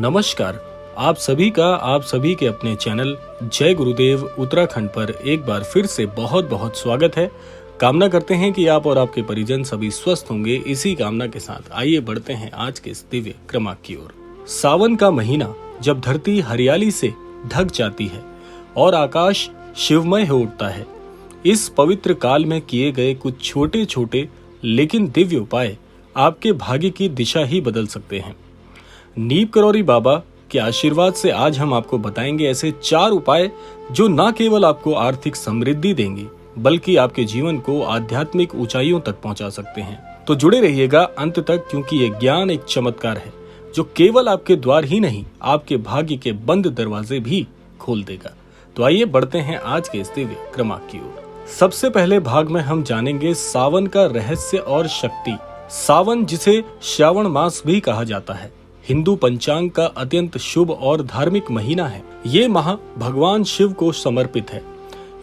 नमस्कार। आप सभी के अपने चैनल जय गुरुदेव उत्तराखंड पर एक बार फिर से बहुत बहुत स्वागत है। कामना करते हैं कि आप और आपके परिजन सभी स्वस्थ होंगे। इसी कामना के साथ आइए बढ़ते हैं आज के इस दिव्य क्रमांक की ओर। सावन का महीना जब धरती हरियाली से ढक जाती है और आकाश शिवमय हो उठता है, इस पवित्र काल में किए गए कुछ छोटे छोटे लेकिन दिव्य उपाय आपके भाग्य की दिशा ही बदल सकते हैं। नीम करौरी बाबा के आशीर्वाद से आज हम आपको बताएंगे ऐसे 4 उपाय जो न केवल आपको आर्थिक समृद्धि देंगे बल्कि आपके जीवन को आध्यात्मिक ऊंचाइयों तक पहुंचा सकते हैं। तो जुड़े रहिएगा अंत तक, क्योंकि ये ज्ञान एक चमत्कार है जो केवल आपके द्वार ही नहीं आपके भाग्य के बंद दरवाजे भी खोल देगा। तो आइए बढ़ते हैं आज के इस दिव्य क्रमांक की ओर। सबसे पहले भाग में हम जानेंगे सावन का रहस्य और शक्ति। सावन, जिसे श्रावण मास भी कहा जाता है, हिंदू पंचांग का अत्यंत शुभ और धार्मिक महीना है। ये माह भगवान शिव को समर्पित है।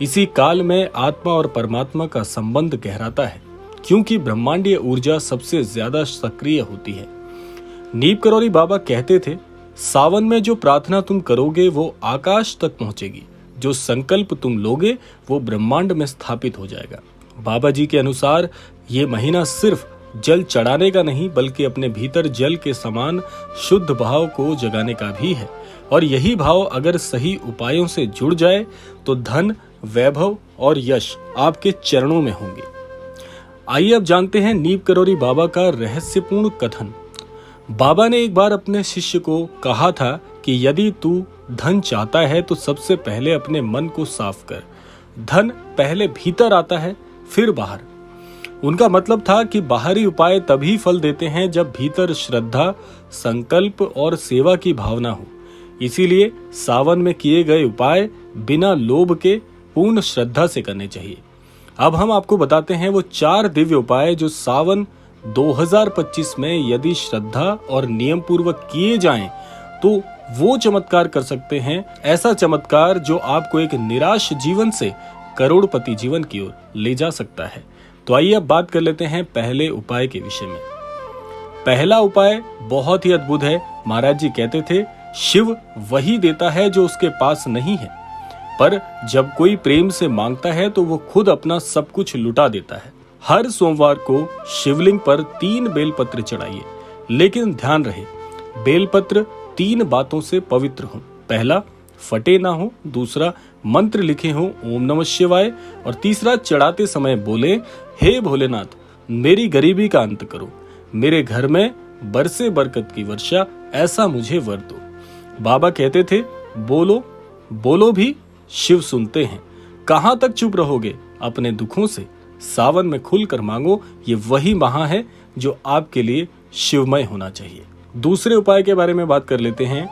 इसी काल में आत्मा और परमात्मा का संबंध गहराता है, क्योंकि ब्रह्मांडीय ऊर्जा सबसे ज्यादा सक्रिय होती है। नीम करौरी बाबा कहते थे, सावन में जो प्रार्थना तुम करोगे वो आकाश तक पहुंचेगी, जो संकल्प तुम लोगे वो ब्रह्मांड में स्थापित हो जाएगा। बाबा जी के अनुसार ये महीना सिर्फ जल चढ़ाने का नहीं बल्कि अपने भीतर जल के समान शुद्ध भाव को जगाने का भी है। और यही भाव अगर सही उपायों से जुड़ जाए तो धन, वैभव और यश आपके चरणों में होंगे। आइए अब जानते हैं नीम करौरी बाबा का रहस्यपूर्ण कथन। बाबा ने एक बार अपने शिष्य को कहा था कि यदि तू धन चाहता है तो सबसे पहले अपने मन को साफ कर। धन पहले भीतर आता है फिर बाहर। उनका मतलब था कि बाहरी उपाय तभी फल देते हैं जब भीतर श्रद्धा, संकल्प और सेवा की भावना हो। इसीलिए सावन में किए गए उपाय बिना लोभ के पूर्ण श्रद्धा से करने चाहिए। अब हम आपको बताते हैं वो 4 दिव्य उपाय जो सावन 2025 में यदि श्रद्धा और नियम पूर्वक किए जाएं तो वो चमत्कार कर सकते हैं। ऐसा चमत्कार जो आपको एक निराश जीवन से करोड़पति जीवन की ओर ले जा सकता है। तो आइए अब बात कर लेते हैं पहले उपाय के विषय में। पहला उपाय बहुत ही अद्भुत है। महाराज जी कहते थे, शिव वही देता है जो उसके पास नहीं है, पर जब कोई प्रेम से मांगता है तो वो खुद अपना सब कुछ लुटा देता है। हर सोमवार को शिवलिंग पर 3 बेलपत्र चढ़ाइए, लेकिन ध्यान रहे बेलपत्र 3 बातों से पवित्र हो। पहला, फटे ना हो। दूसरा, मंत्र लिखे हो ओम नमः शिवाय। और तीसरा, चढ़ाते समय बोले, हे भोलेनाथ मेरी गरीबी का अंत करो, मेरे घर में बरसे बरकत की वर्षा, ऐसा मुझे वर दो। बाबा कहते थे, बोलो बोलो भी शिव सुनते हैं। कहां तक चुप रहोगे अपने दुखों से? सावन में खुलकर मांगो। ये वही माह है जो आपके लिए शिवमय होना चाहिए। दूसरे उपाय के बारे में बात कर लेते हैं।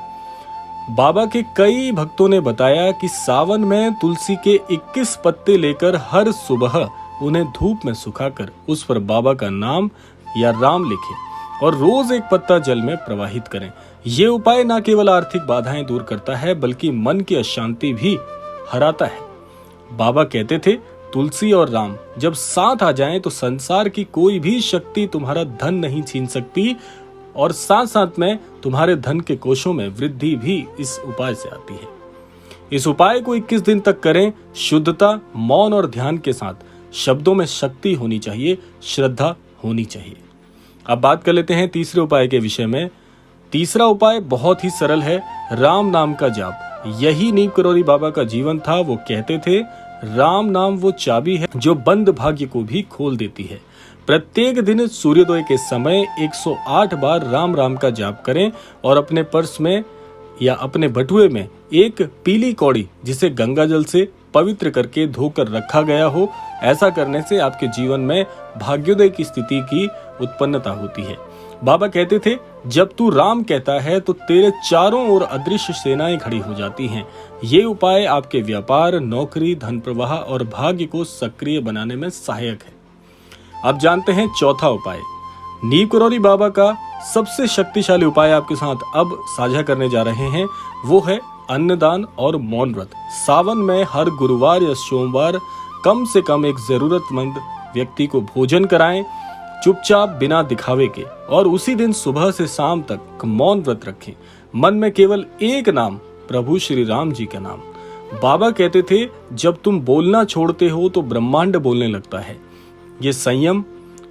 बाबा के कई भक्तों ने बताया कि सावन में तुलसी के 21 पत्ते लेकर हर सुबह उन्हें धूप में सुखाकर उस पर बाबा का नाम या राम लिखें और रोज एक पत्ता जल में प्रवाहित करें। ये उपाय न केवल आर्थिक बाधाएं दूर करता है बल्कि मन की अशांति भी हराता है। बाबा कहते थे, तुलसी और राम जब साथ आ जाएं तो संसार की कोई भी शक्ति तुम्हारा धन नहीं छीन सकती, और साथ साथ में तुम्हारे धन के कोशों में वृद्धि भी इस उपाय से आती है। इस उपाय को 21 दिन तक करें। शुद्धता, मौन और ध्यान के साथ। शब्दों में शक्ति होनी चाहिए, श्रद्धा होनी चाहिए। अब बात कर लेते हैं तीसरे उपाय के विषय में। तीसरा उपाय बहुत ही सरल है, राम नाम का जाप। यही नीम करौरी बाबा का जीवन था। वो कहते थे, राम नाम वो चाबी है जो बंद भाग्य को भी खोल देती है। प्रत्येक दिन सूर्योदय के समय 108 बार राम राम का जाप करें और अपने पर्स में या अपने बटुए में एक पीली कौड़ी, जिसे गंगा जल से पवित्र करके धोकर रखा गया हो, ऐसा करने से आपके जीवन में भाग्योदय की स्थिति की उत्पन्नता होती है। बाबा कहते थे, जब तू राम कहता है तो तेरे चारों ओर अदृश्य सेनाएं खड़ी हो जाती हैं। ये उपाय आपके व्यापार, नौकरी, धन प्रवाह और भाग्य को सक्रिय बनाने में सहायक है। अब जानते हैं चौथा उपाय। नीम करौरी बाबा का सबसे शक्तिशाली उपाय आपके साथ अब साझा करने जा रहे हैं, वो है अन्नदान और मौन व्रत। सावन में हर गुरुवार या सोमवार कम से कम एक जरूरतमंद व्यक्ति को भोजन कराएं। चुपचाप बिना दिखावे के, और उसी दिन सुबह से शाम तक मौन व्रत रखें। मन में केवल एक नाम, प्रभु श्री राम जी का नाम। बाबा कहते थे, जब तुम बोलना छोड़ते हो तो ब्रह्मांड बोलने लगता है। ये संयम,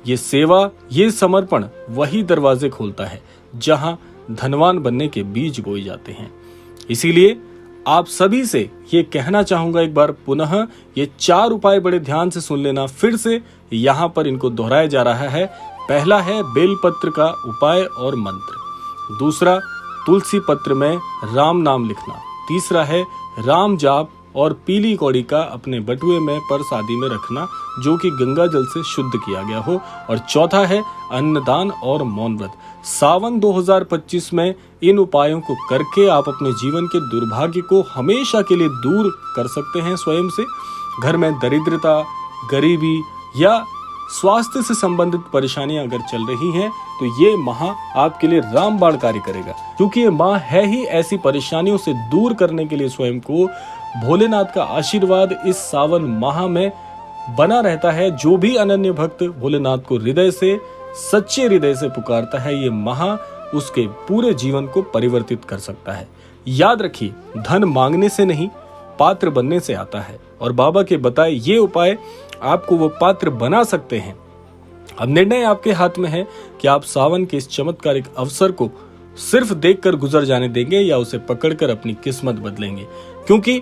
ये सेवा, ये समर्पण वही दरवाजे खोलता है जहां धनवान बनने के बीज बोए जाते हैं। इसीलिए आप सभी से ये कहना चाहूंगा, एक बार पुनः ये 4 उपाय बड़े ध्यान से सुन लेना। फिर से यहाँ पर इनको दोहराया जा रहा है। पहला है बेलपत्र का उपाय और मंत्र। दूसरा, तुलसी पत्र में राम नाम लिखना। तीसरा है राम जाप और पीली कौड़ी का अपने बटुए में परसादी में रखना, जो कि गंगा जल से शुद्ध किया गया हो। और चौथा है अन्नदान और मौन व्रत। सावन 2025 में इन उपायों को करके आप अपने जीवन के दुर्भाग्य को हमेशा के लिए दूर कर सकते हैं स्वयं से। घर में दरिद्रता, गरीबी या स्वास्थ्य से संबंधित परेशानियां अगर चल रही हैं तो ये माह आपके लिए रामबाण कार्य करेगा, क्योंकि ये माह है ही ऐसी परेशानियों से दूर करने के लिए स्वयं को। भोलेनाथ का आशीर्वाद इस सावन माह में बना रहता है। जो भी अनन्य भक्त भोलेनाथ को हृदय से, सच्चे हृदय से पुकारता है, ये माह उसके पूरे जीवन को परिवर्तित कर सकता है। याद रखिए, धन मांगने से नहीं, पात्र बनने से आता है, और बाबा के बताए ये उपाय आपको वो पात्र बना सकते हैं। अब निर्णय आपके हाथ में है कि आप सावन के इस चमत्कारिक अवसर को सिर्फ देखकर गुजर जाने देंगे या उसे पकड़कर अपनी किस्मत बदलेंगे। क्योंकि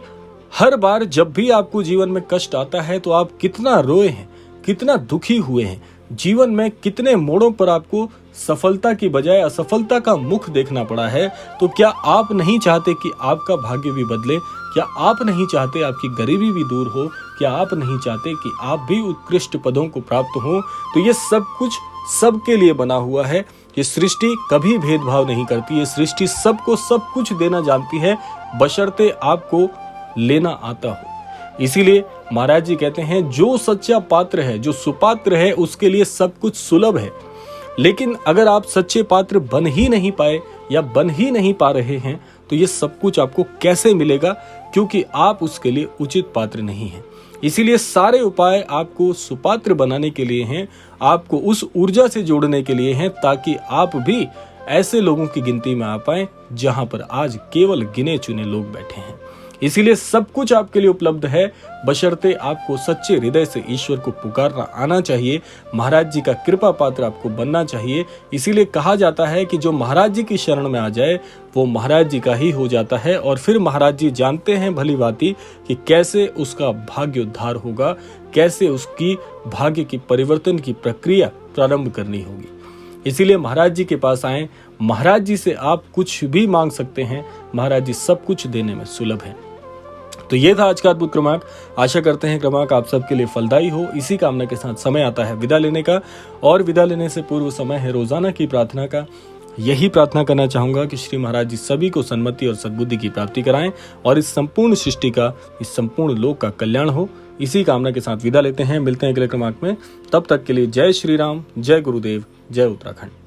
हर बार जब भी आपको जीवन में कष्ट आता है तो आप कितना रोए हैं, कितना दुखी हुए हैं, जीवन में कितने मोड़ों पर आपको सफलता की बजाय असफलता का मुख देखना पड़ा है। तो क्या आप नहीं चाहते कि आपका भाग्य भी बदले? क्या आप नहीं चाहते आपकी गरीबी भी दूर हो? क्या आप नहीं चाहते कि आप भी उत्कृष्ट पदों को प्राप्त हो? तो ये सब कुछ सबके लिए बना हुआ है। ये सृष्टि कभी भेदभाव नहीं करती। ये सृष्टि सबको सब कुछ देना जानती है, बशर्ते आपको लेना आता हो। इसीलिए महाराज जी कहते हैं, जो सच्चा पात्र है, जो सुपात्र है, उसके लिए सब कुछ सुलभ है। लेकिन अगर आप सच्चे पात्र बन ही नहीं पाए या बन ही नहीं पा रहे हैं तो ये सब कुछ आपको कैसे मिलेगा, क्योंकि आप उसके लिए उचित पात्र नहीं हैं। इसीलिए सारे उपाय आपको सुपात्र बनाने के लिए हैं, आपको उस ऊर्जा से जोड़ने के लिए हैं, ताकि आप भी ऐसे लोगों की गिनती में आ पाए जहां पर आज केवल गिने चुने लोग बैठे हैं। इसीलिए सब कुछ आपके लिए उपलब्ध है, बशर्ते आपको सच्चे हृदय से ईश्वर को पुकारना आना चाहिए। महाराज जी का कृपा पात्र आपको बनना चाहिए। इसीलिए कहा जाता है कि जो महाराज जी की शरण में आ जाए वो महाराज जी का ही हो जाता है, और फिर महाराज जी जानते हैं भली भांति कि कैसे उसका भाग्य उद्धार होगा, कैसे उसकी भाग्य की परिवर्तन की प्रक्रिया प्रारंभ करनी होगी। इसीलिए महाराज जी के पास आए, महाराज जी से आप कुछ भी मांग सकते हैं, महाराज जी सब कुछ देने में सुलभ है। तो ये था आज का अद्भुत क्रमांक। आशा करते हैं क्रमांक आप सबके लिए फलदायी हो। इसी कामना के साथ समय आता है विदा लेने का, और विदा लेने से पूर्व समय है रोजाना की प्रार्थना का। यही प्रार्थना करना चाहूंगा कि श्री महाराज जी सभी को सन्मति और सद्बुद्धि की प्राप्ति कराएं, और इस संपूर्ण सृष्टि का, इस संपूर्ण लोक का कल्याण हो। इसी कामना के साथ विदा लेते हैं। मिलते हैं अगले क्रमांक में। तब तक के लिए जय श्री राम, जय गुरुदेव, जय उत्तराखंड।